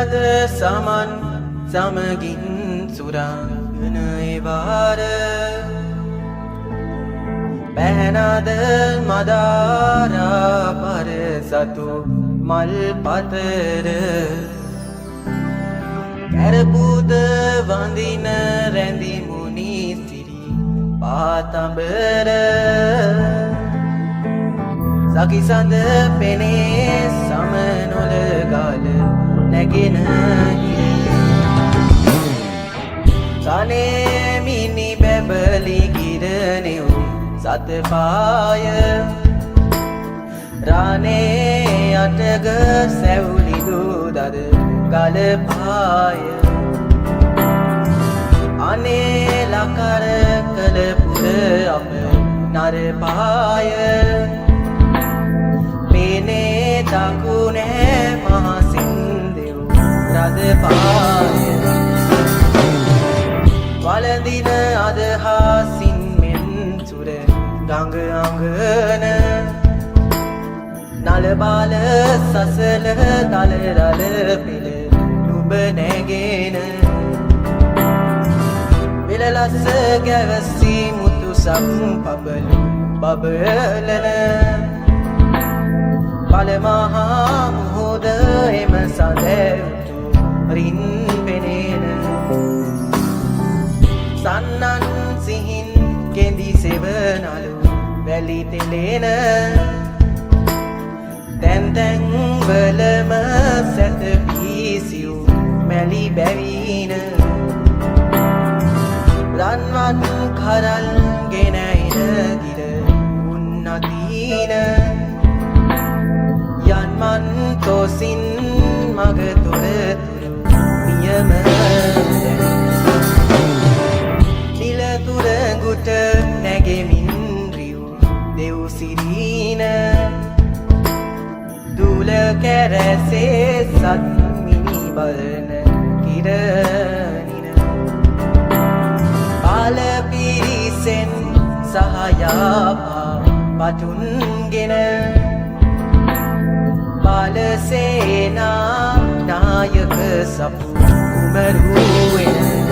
අද සමන් සමගින් සුරාගෙන එවාර පැහැනද මදාරා පර සතු මල් පතර කැරපුද වඳින රැඳි මුනි සිරි පාතඹර සකිසඳ පෙනේ සමනොල ගල නැගෙන කනේ මිනි බැබලි ගිරනෙව් සතපාය රානේ අටග සැවුලිදු දද ගලපාය අනේ ලකර කළ පුර අප නරපාය පේනේ දකුණේ මහසින්දෙව් රදපාය වලදින අදහසින් මෙන් සුර ගඟ අඟන නලබාල සසල දලරල පෙළ නුඹ නැගෙන විලලස්ස ගැවසි මුතු සම්පබලු බබලන බලමහා මුහුද එම සඳැවුතු රින් පෙනෙන සන්නන් සිහින් කෙඳි සෙවනලු වැලි තෙලෙන තැන්තැන් වලම සැතපීසිව් මැලි බැවින රන්වන් කරල් ගෙනයින ගිර උන්නතින යන්මන් තෝසින් මග තොරතුරු නියම නිලතුරගුට නැගෙමින් රිව් දෙව් සිරීන දුල කැරැසේ සත් මිනි බලන කිරනින පාල පිරිසෙන් සහයාපා පටුන්ගෙන බාලසේනා නායක සපු කුමරුවෙන